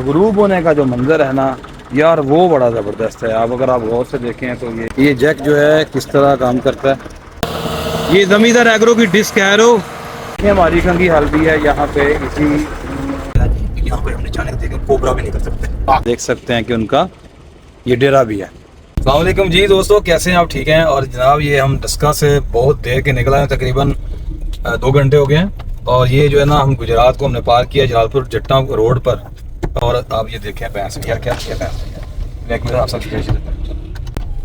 गुरूब होने का जो मंजर है ना यार, वो बड़ा ज़बरदस्त है। अगर आप गौर से देखें तो ये जैक जो है किस तरह काम करता है। ये ज़मींदार एग्रो की डिस्क एरो, ये हमारी कंगी हल भी है यहाँ पे। इसी यहाँ पे हमने जाने देखे कोबरा भी नहीं कर सकते। आप देख सकते हैं कि उनका ये डेरा भी है। अस्सलाम वालेकुम जी दोस्तों, कैसे हैं आप? ठीक हैं। और जनाब ये हम डस्का से बहुत देर के निकला है, तकरीबन 2 घंटे हो गए हैं। और ये जो है ना, हम गुजरात को हमने पार किया जलालपुर जट्टा रोड पर। और आप ये देखें भैंस यार, क्या किया भैंस आप सब।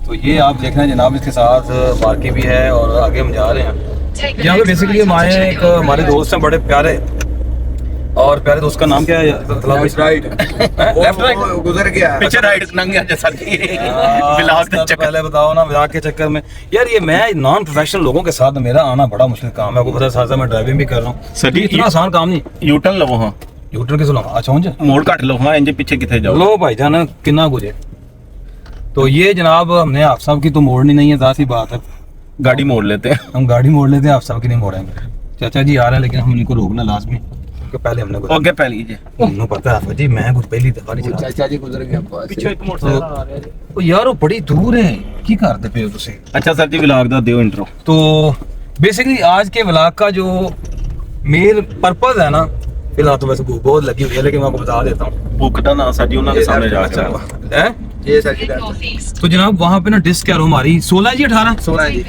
तो ये आप देख रहे हैं जनाब, इसके साथ बाकी भी है और आगे हम जा रहे हैं। यहाँ पे बेसिकली हमारे दोस्त हैं बड़े प्यारे, और प्यारे दोस्त का नाम क्या है? लेफ्ट राइट गुजर गया, पीछे राइट नंगा जैसा पहले बताओ ना, विराग के चक्कर में यार ये मैं नॉन प्रोफेशनल लोगों के साथ मेरा आना बड़ा मुश्किल काम है। आपको पता है, साथ मैं ड्राइविंग भी कर रहा हूँ। सर इतना आसान काम नहीं। यूटर्न लो, हाँ यूटर्न किस लो, अच्छा मोड़ काट लो, हाँ इंजन पीछे कितने जाओ लो भाई जान कितना गुजे। तो ये जनाब हमने आप साहब की तो मोड़नी नहीं है, जाती बात है, गाड़ी मोड़ लेते हैं। हम गाड़ी मोड़ लेते हैं, आप साहब की नहीं मोड़ेंगे। चाचा जी आ रहे हैं, लेकिन हम इनको रोकना लाजमी, पहले हमने ओके पहले जी पता है जी, मैं कुछ पहली दफा नहीं चला। चाचा जी गुजर गया पीछे एक मोटरसाइकिल आ रहा है। ओ यार वो बड़ी दूर है, की करते पे हो तुसी? अच्छा सर जी व्लॉग दा दियो इंट्रो। तो बेसिकली आज के व्लॉग का जो मेन पर्पस है ना, फिलहाल तो वैसे भूख बहुत लगी हुई है, लेकिन मैं आपको बता देता हूँ भूख का ना सर जी उन्होंने के सामने जाके है ये सर जी। तो जनाब वहाँ पे ना डिस्क एरो हमारी 16 जी 18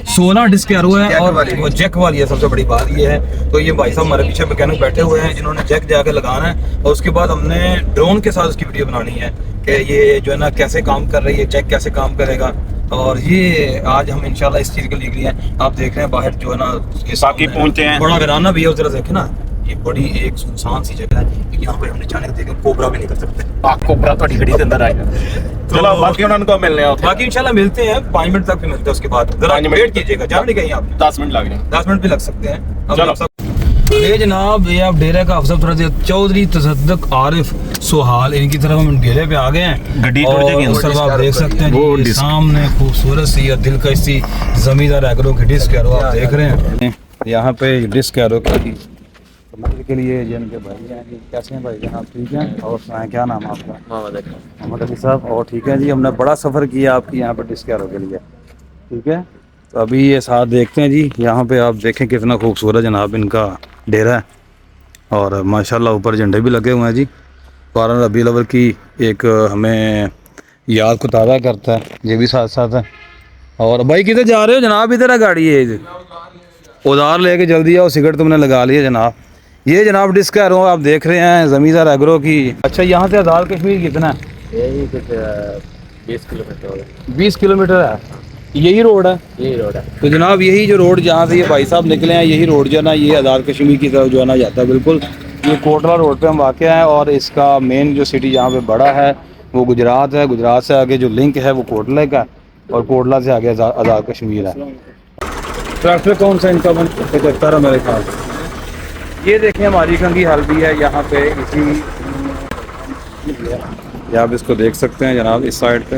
16 डिस्क एरो है, और वो जैक वाली है। सबसे बड़ी बात ये है, तो ये भाई साहब हमारे पीछे मैकेनिक बैठे हुए हैं जिन्होंने जैक जाके लगाना है, और उसके बाद हमने ड्रोन के साथ उसकी वीडियो बनानी है कि ये जो है ना कैसे काम कर रही है, जैक कैसे काम करेगा। और ये आज हम इंशाल्लाह इस चीज के लिए निकले हैं। आप देख रहे हैं बाहर जो है ना, साकी पहुंचे हैं, बड़ा वीराना भी है उस तरह देखे ना, ये बड़ी एक सुनसान सी जगह है। यहाँ पे हमने जाने देखे कोबरा भी नहीं कर सकते। कोबरा तो गड्डी के अंदर आएगा। चलो बाकी उनको मिलने आओ, बाकी इंशाल्लाह मिलते हैं 5 मिनट तक भी मिलते हैं। उसके बाद जरा वेट कीजिएगा, जा नहीं कहीं आप, 10 मिनट लग जाएंगे, 10 मिनट भी लग सकते हैं। चलो ये जनाब, ये आप डेरा का अफसर चौधरी तसद्दुक आरिफ सुहाल, इनकी तरफ हम डेरे पे आ गए हैं। गड्डी आप देख सकते हैं सामने खूबसूरत सी और दिलकश सी जमींदार एग्रो की डिस्क एरो आप देख रहे हैं। यहाँ पे डिस्क एरो की के लिए जिनके भाई हैं जी, कैसे हैं भाई जनाब? ठीक हैं। और सुनाएं, क्या नाम है आपका? मोहम्मद अली साहब। और ठीक है जी, हमने बड़ा सफ़र किया आपकी यहाँ पर डिस्क एरो के लिए, ठीक है। तो अभी ये साथ देखते हैं जी, यहाँ पे आप देखें कितना खूबसूरत जनाब इनका डेरा है, और माशाल्लाह ऊपर झंडे भी लगे हुए हैं जी। 12 रबीउल अव्वल की एक हमें याद को ताज़ा करता है, ये भी साथ साथ है। और भाई किधर जा रहे हो जनाब? इधर है गाड़ी, है उधार लेके जल्दी आओ, सिगरेट तुमने लगा ली है जनाब। ये जनाब डिस्क एरो आप देख रहे हैं जमींदार एग्रो की। अच्छा यहाँ से आज़ाद कश्मीर कितना है? यही कुछ 20 किलोमीटर होगा। 20 किलोमीटर है, यही रोड है? यही रोड है। तो जनाब यही जो रोड जहाँ से ये भाई साहब निकले हैं, यही रोड जो है ना, ये आज़ाद कश्मीर की तरफ जो है ना जाता है बिल्कुल। ये कोटला रोड पे हम वाक़ है, और इसका मेन जो सिटी जहाँ पे बड़ा है वो गुजरात है। गुजरात से आगे जो लिंक है वो कोटला का, और कोटला से आगे आज़ाद कश्मीर है। ट्रैक्टर कौन सा इनका? 75 है मेरे ख्याल। ये देखें हमारी कंगी हल भी है यहाँ पे, इसी आप इसको देख सकते हैं जनाब इस साइड पे।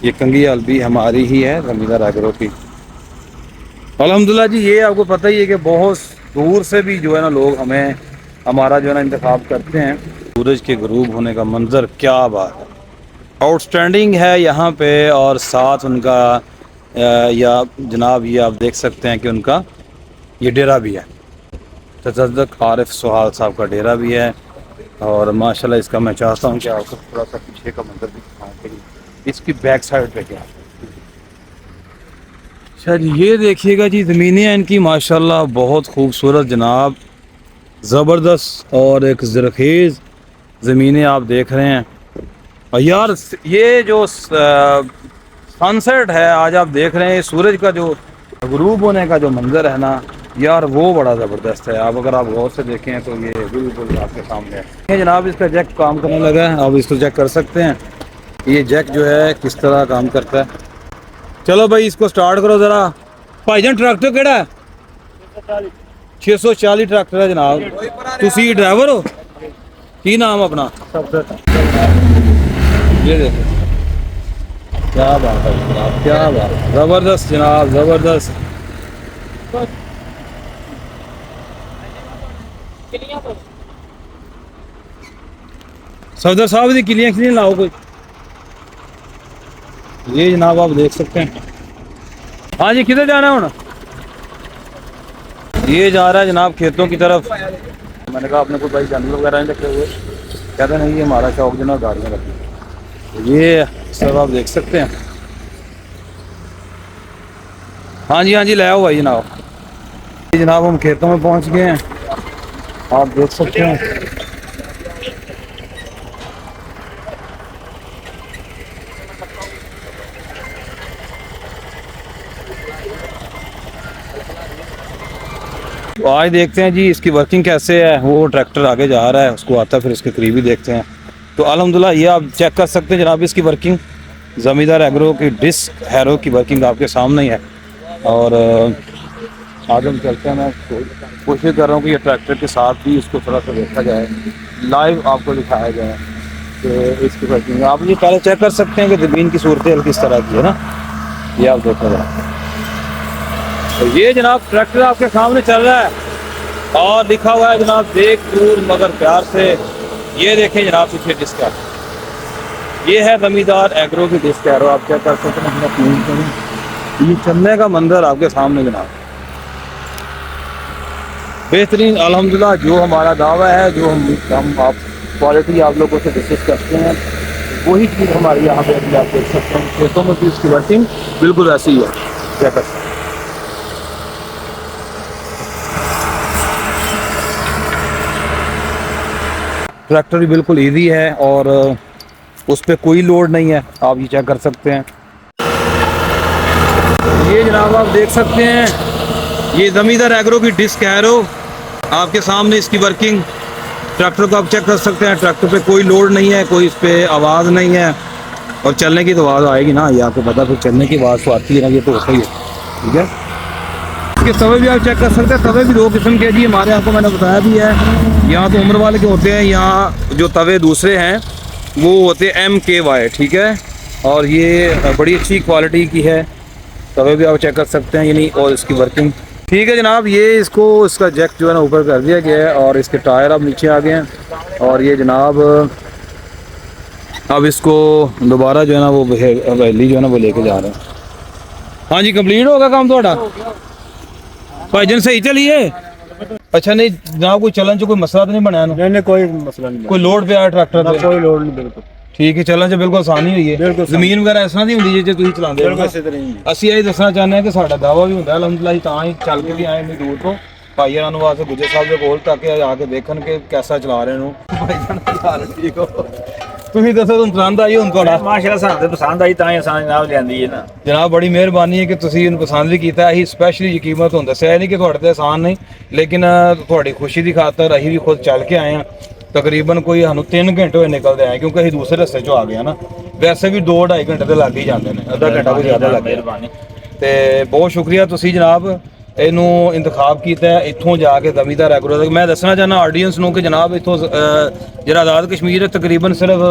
ये कंगी हल भी हमारी ही है जमींदार एग्रो की अल्हम्दुलिल्लाह जी। ये आपको पता ही है कि बहुत दूर से भी जो है ना लोग हमारा जो है ना इंतखाब करते हैं। सूरज के गुरूब होने का मंजर क्या बात है, आउटस्टैंडिंग है यहाँ पे। और साथ उनका या जनाब ये आप देख सकते हैं कि उनका ये डेरा भी है, तसद्दुक आरिफ सुहाल साहब का डेरा भी है। और माशाल्लाह इसका मैं चाहता हूँ कि आपको थोड़ा सा पीछे का मंजर भी दिखाऊँ कि इसकी बैक साइड पे क्या है। अच्छा ये देखिएगा जी, ज़मीनें हैं इनकी माशाल्लाह बहुत खूबसूरत जनाब, ज़बरदस्त और एक ज़रख़ेज़ ज़मीनें आप देख रहे हैं। और यार ये जो सनसेट है आज आप देख रहे हैं, सूरज का जो गुरूब होने का जो मंजर है ना यार, वो बड़ा ज़बरदस्त है। अगर आप गौर से देखें तो ये बिल्कुल आपके सामने है जनाब। इसका जैक काम करने लगा है, आप इसको चेक कर सकते हैं। ये जैक जो है किस तरह काम करता है। चलो भाई इसको स्टार्ट करो ज़रा। भाईजान ट्रैक्टर केड़ा है? 640 ट्रैक्टर है जनाब। तुसी ड्राइवर हो? की नाम अपना? ये देखो क्या बात है जनाब, क्या बात, ज़बरदस्त जनाब, ज़बरदस्त। सफदर साहब की किलियां किलियां लाओ कोई। ये जनाब आप देख सकते हैं। हाँ जी, किधर जाना है हूँ? ये जा रहा है जनाब खेतों की तरफ। मैंने कहा आपने कोई भाई जानवर वगैरह नहीं रखे हुए? कहते नहीं, ये हमारा शौक जो ना गाड़ियाँ रखी। तो ये सब आप देख सकते हैं। हाँ जी, हाँ जी, ले आओ भाई जनाब। जनाब हम खेतों में पहुंच गए हैं, आप देख सकते हैं। तो आज देखते हैं जी इसकी वर्किंग कैसे है। वो ट्रैक्टर आगे जा रहा है, उसको आता है, फिर इसके करीब ही देखते हैं। तो अल्हम्दुलिल्लाह ये आप चेक कर सकते हैं जनाब इसकी वर्किंग। ज़मींदार एग्रो की डिस्क हैरो की वर्किंग आपके सामने ही है। और आगे हम चलते हैं। मैं कोशिश कर रहा हूँ कि ये ट्रैक्टर के साथ भी इसको थोड़ा सा देखा जाए, लाइव आपको दिखाया जाए कि इसकी वर्किंग। आप ये पहले चेक कर सकते हैं कि ज़मीन की सूरत किस तरह की है ना, ये आप देखा जाए। तो ये जनाब ट्रैक्टर आपके सामने चल रहा है और लिखा हुआ है जनाब देख दूर मगर प्यार से। ये देखें जनाब पीछे डिस्क, ये है ज़मींदार एग्रो की डिस्क हैरो। आप क्या कर सकते हैं, ये चलने का मंजर आपके सामने जनाब बेहतरीन। अल्हम्दुलिल्लाह जो हमारा दावा है, जो हम आप क्वालिटी आप लोगों से डिस्कस करते हैं, वही चीज़ हमारी यहाँ पे अभी आप देख सकते हैं। खेतों में भी इसकी वर्किंग बिल्कुल ऐसी ही है। क्या कर सकते हैं, ट्रैक्टर भी बिल्कुल ईजी है और उस पर कोई लोड नहीं है। आप ये चेक कर सकते हैं। ये जनाब आप देख सकते हैं, ये ज़मींदार एग्रो की डिस्क हैरो आपके सामने इसकी वर्किंग। ट्रैक्टर को आप चेक कर सकते हैं, ट्रैक्टर पे कोई लोड नहीं है, कोई इस पर आवाज़ नहीं है। और चलने की तो आवाज़ आएगी ना, ये आपको पता, फिर चलने की आवाज़ तो आती है ना, ये तो होता ही है। ठीक है, इसके तवे भी आप चेक कर सकते हैं। तवे भी दो किस्म के जी हमारे यहाँ को मैंने बताया भी है। यहाँ तो उम्र वाले के होते हैं, यहाँ जो तवे दूसरे हैं वो होते हैं MKY। ठीक है, और ये बड़ी अच्छी क्वालिटी की है। तवे भी आप चेक कर सकते हैं यानी, और इसकी वर्किंग ठीक है जनाब। ये इसका जैक जो है ना ऊपर कर दिया गया है और इसके टायर अब नीचे आ गए हैं। और ये जनाब अब इसको दोबारा जो है ना वो हवेली जो है ना वो लेके जा रहे हैं। हाँ जी, कंप्लीट होगा काम थोड़ा भाईजन, सही चलिए। अच्छा नहीं जनाब, कोई चलन च कोई मसला तो नहीं बनाया? नहीं, कोई मसला नहीं, कोई लोड पे आया ट्रैक्टर पे? कोई लोड नहीं, बिल्कुल ठीक है। चलन च बिल्कुल आसानी हुई है। ਜ਼ਮੀਨ ਵਗੈਰਾ ਇਸ ਤਰ੍ਹਾਂ ਦੀ ਹੁੰਦੀ ਜੇ ਤੁਸੀਂ ਚਲਾਉਂਦੇ ਹੋ? ਅਸੀਂ ਇਹ ਦੱਸਣਾ ਚਾਹੁੰਦੇ ਹਾਂ ਕਿ ਸਾਡਾ ਦਾਵਾ ਵੀ ਹੁੰਦਾ ਅਲਹਮਦੁਲਿਲਾ, ਤਾਂ ਹੀ ਚੱਲ ਕੇ ਵੀ ਆਏ ਇੰਨੀ ਦੂਰ ਤੋਂ ਭਾਈਆਂ ਨੂੰ ਵਾਸਤੇ ਗੁੱਜਰ ਸਾਹਿਬ ਦੇ ਕੋਲ ਤੱਕ ਆ ਕੇ ਦੇਖਣ ਕਿ ਕਿਹਦਾ ਚਲਾ ਰਹੇ ਨੂੰ। ਭਾਈਜਾਨ ਹਾਲ ਠੀਕ ਹੋ? ਤੁਸੀਂ ਦੱਸੋ ਤੁਹਾਨੂੰ ਪਸੰਦ ਆਈ ਹੁਣ ਤੁਹਾਡਾ? ਮਾਸ਼ਾਅੱਲਾ ਸਾਨੂੰ ਪਸੰਦ ਆਈ, ਤਾਂ ਹੀ ਆਸਾਨ ਜਨਾਬ ਲਿਆਂਦੀ ਹੈ ਨਾ। ਜਨਾਬ ਬੜੀ ਮਿਹਰਬਾਨੀ ਹੈ ਕਿ ਤੁਸੀਂ ਇਹਨੂੰ ਪਸੰਦ ਵੀ ਕੀਤਾ। ਅਸੀਂ ਸਪੈਸ਼ਲੀ ਯਕੀਮਤ ਤੁਹਾਨੂੰ ਦੱਸਿਆ ਨਹੀਂ ਕਿ ਤੁਹਾਡੇ ਤੇ ਆਸਾਨ ਨਹੀਂ, ਲੇਕਿਨ ਤੁਹਾਡੀ ਖੁਸ਼ੀ ਦੀ ਖਾਤਰ ਅਸੀਂ ਵੀ ਖੁਦ ਚੱਲ ਕੇ ਆਏ ਹਾਂ। तकरीबन कोई सानू 3 घंटे होए निकलते आए, क्योंकि असीं दूसरे रस्ते चो आ गए ना। वैसे भी 2-2.5 घंटे तो लग ही जाते हैं, आधा घंटा कोई ज़्यादा लग गया। तो बहुत शुक्रिया तुसीं जनाब इनू इंतखाब किया इत्थों जाके ज़मींदार एग्रो। मैं दसना चाहना ऑडियंस नूं कि जनाब इत्थों जिहड़ा आज़ाद कश्मीर है तकरीबन सिर्फ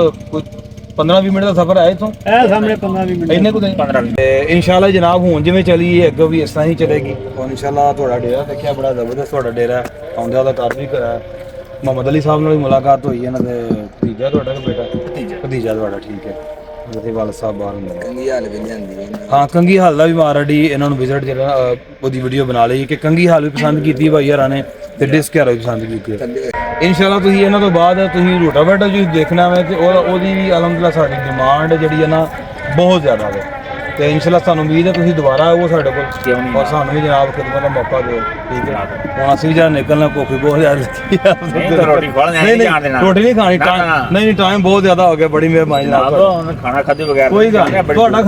15-20 मिनट का सफ़र है इत्थों। सामने 15-20 मिनट इन्ने को 15 इंशाल्लाह जनाब हुण जिवें चली है अग्गों भी इस तरह ही चलेगी। और इंशाल्लाह तुहाडा डेरा देखिया बड़ा ज़बरदस्त तुहाडा डेरा है। आउंदे दा कर भी मोहम्मद अली साहब नाल भी मुलाकात हुई है ना। भतीजा तुहाडा कि बेटा? भतीजा तुहाडा, ठीक है। ਉਹਦੇ ਵਾਲ ਸਾਹਿਬ ਬਾਹਰ ਹੁੰਦੇ ਕੰਗੀ ਹਾਲ ਵੀ ਲਿਆਂਦੀ ਹੈ। ਹਾਂ, ਕੰਗੀ ਹਾਲ ਦਾ ਵੀ ਮਾਰਡੀ ਇਹਨਾਂ ਨੂੰ ਵਿਜ਼ਿਟ ਜਿਹੜਾ ਉਹਦੀ ਵੀਡੀਓ ਬਣਾ ਲਈ ਕਿ ਕੰਗੀ ਹਾਲ ਵੀ ਪਸੰਦ ਕੀਤੀ ਭਾਈ ਯਾਰਾਂ ਨੇ ਤੇ ਡਿਸਕ ਹਾਲ ਵੀ ਪਸੰਦ ਕੀਤੀ ਹੈ। ਇਨਸ਼ਾਅੱਲਾ ਤੁਸੀਂ ਇਹਨਾਂ ਤੋਂ ਬਾਅਦ ਤੁਸੀਂ ਰੋਟਾਵੇਟਰ ਜੀ ਦੇਖਣਾ ਹੈ ਕਿ ਉਹਦੀ ਵੀ ਅਲਹਮਦੁਲਿਲਾ ਸਾਡੀ ਡਿਮਾਂਡ ਜਿਹੜੀ ਹੈ ਨਾ ਬਹੁਤ ਜ਼ਿਆਦਾ ਹੈ। ਤੇ ਇਨਸ਼ਾਅੱਲਾ ਸਾਨੂੰ ਉਮੀਦ ਹੈ ਤੁਸੀਂ ਦੁਬਾਰਾ ਉਹ ਸਾਡੇ ਕੋਲ ਔਰ ਸਾਨੂੰ ਵੀ ਜਨਾਬ ਖਿਦਮਤ ਦਾ ਮੌਕਾ ਦਿਓ। ਠੀਕ ਹੈ, ਹੁਣ ਅਸੀਂ ਜਰਾ ਨਿਕਲਣਾ, ਭੁੱਖ ਬਹੁਤ ਜ਼ਿਆਦਾ ਲੱਗੀ ਹੈ। ਰੋਟੀ ਨਹੀਂ ਖਾਣੀ, ਨਹੀਂ ਟਾਈਮ ਬਹੁਤ ਜ਼ਿਆਦਾ ਹੋ ਗਿਆ। ਬੜੀ ਮਿਹਰਬਾਨੀ ਜਨਾਬ, ਖਾਣਾ ਖਾਦੇ ਬਗੈਰ ਕੋਈ ਗੱਲ ਤੁਹਾਡਾ